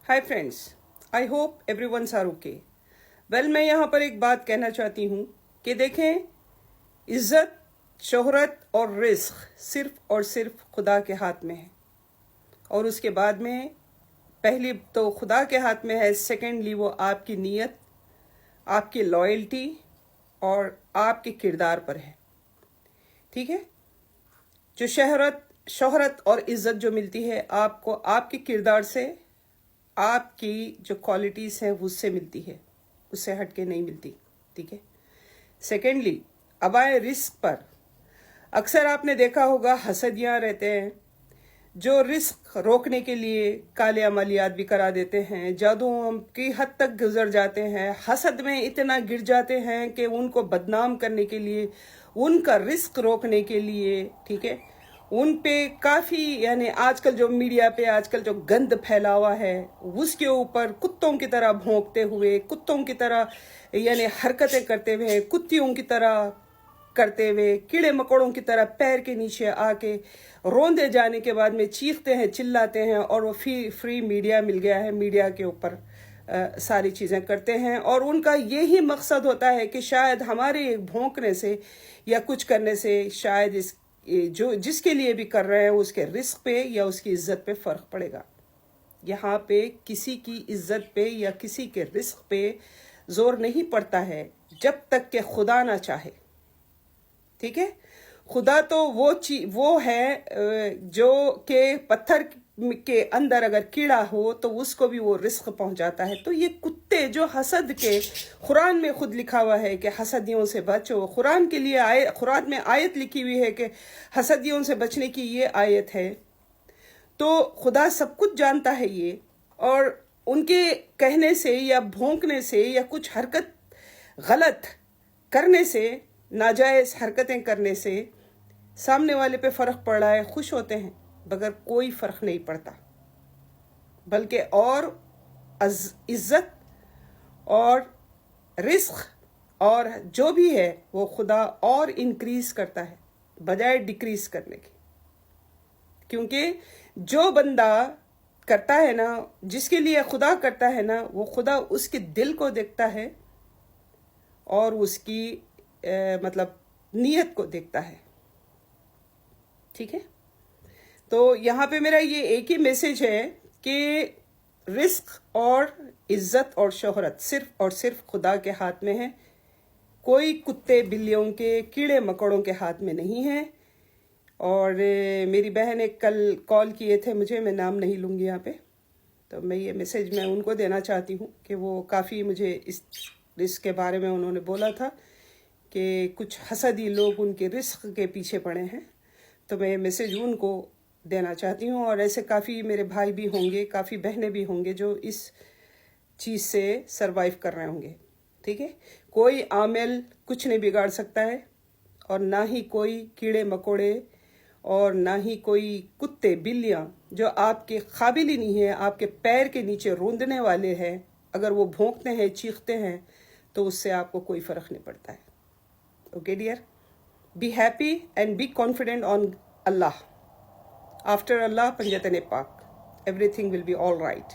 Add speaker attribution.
Speaker 1: Hi friends, I hope everyone's are okay. Well, मैं यहाँ पर एक बात कहना चाहती हूँ कि देखें, इज्जत, शोहरत और रिस्क सिर्फ और सिर्फ खुदा के हाथ में है। और उसके बाद में पहली तो खुदा के हाथ में है, सेकेंडली वो आपकी नीयत, आपकी लॉयल्टी और आपके किरदार पर है। ठीक है। जो शोहरत और इज्जत जो मिलती है आपको आपके किरदार से, आपकी जो क्वालिटीज़ हैं उससे मिलती है, उससे हट के नहीं मिलती। ठीक है। सेकेंडली, अब आए रिस्क पर। अक्सर आपने देखा होगा हसदियाँ रहते हैं जो रिस्क रोकने के लिए काले अमलियात भी करा देते हैं, जादू की हद तक गुजर जाते हैं, हसद में इतना गिर जाते हैं कि उनको बदनाम करने के लिए, उनका रिस्क रोकने के लिए, ठीक है, उन पे काफ़ी यानी आजकल जो मीडिया पे आजकल जो गंद फैला हुआ है उसके ऊपर कुत्तों की तरह भौंकते हुए, कुत्तों की तरह यानी हरकतें करते हुए, कुत्तियों की तरह करते हुए, कीड़े मकोड़ों की तरह पैर के नीचे आके रोंदे जाने के बाद में चीखते हैं, चिल्लाते हैं और वो फ्री मीडिया मिल गया है, मीडिया के ऊपर सारी चीज़ें करते हैं। और उनका यही मकसद होता है कि शायद हमारे भौंकने से या कुछ करने से शायद जो जिसके लिए भी कर रहे हैं उसके रिस्क पे या उसकी इज्जत पे फ़र्क पड़ेगा। यहाँ पे किसी की इज्जत पे या किसी के रिस्क पे जोर नहीं पड़ता है जब तक कि खुदा ना चाहे। ठीक है। खुदा तो वो है जो के पत्थर के अंदर अगर कीड़ा हो तो उसको भी वो रिस्क पहुंचाता है। तो ये कुत्ते जो हसद के, कुरान में खुद लिखा हुआ है कि हसदियों से बचो, कुरान के लिए कुरान में आयत लिखी हुई है कि हसदियों से बचने की ये आयत है। तो खुदा सब कुछ जानता है ये, और उनके कहने से या भौंकने से या कुछ हरकत गलत करने से, नाजायज हरकतें करने से सामने वाले पे फ़र्क पड़ रहा है, खुश होते हैं, मगर कोई फ़र्क नहीं पड़ता, बल्कि और इज्जत और रिस्क और जो भी है वो खुदा और इंक्रीज़ करता है बजाय डिक्रीज़ करने की। क्योंकि जो बंदा करता है ना, जिसके लिए खुदा करता है ना, वो खुदा उसके दिल को देखता है और उसकी मतलब नीयत को देखता है। ठीक है। तो यहाँ पे मेरा ये एक ही मैसेज है कि रिस्क और इज्जत और शोहरत सिर्फ और सिर्फ खुदा के हाथ में है, कोई कुत्ते बिल्लियों के, कीड़े मकोड़ों के हाथ में नहीं है। और मेरी बहन ने कल कॉल किए थे मुझे, मैं नाम नहीं लूँगी यहाँ पे, तो मैं ये मैसेज मैं उनको देना चाहती हूँ कि वो काफ़ी मुझे इस रिस्क के बारे में उन्होंने बोला था कि कुछ हसदी लोग उनके रिस्क के पीछे पड़े हैं, तो मैं ये मैसेज उनको देना चाहती हूँ। और ऐसे काफ़ी मेरे भाई भी होंगे, काफ़ी बहनें भी होंगे जो इस चीज़ से सरवाइव कर रहे होंगे। ठीक है। कोई आमिल कुछ नहीं बिगाड़ सकता है, और ना ही कोई कीड़े मकोड़े और ना ही कोई कुत्ते बिल्लियाँ जो आपके काबिल ही नहीं है, आपके पैर के नीचे रोंदने वाले हैं, अगर वो भौंकते हैं, चीखते हैं, तो उससे आपको कोई फ़र्क नहीं पड़ता है। Okay dear, be happy and be confident on Allah. After Allah, Panjatan Pak, everything will be all right.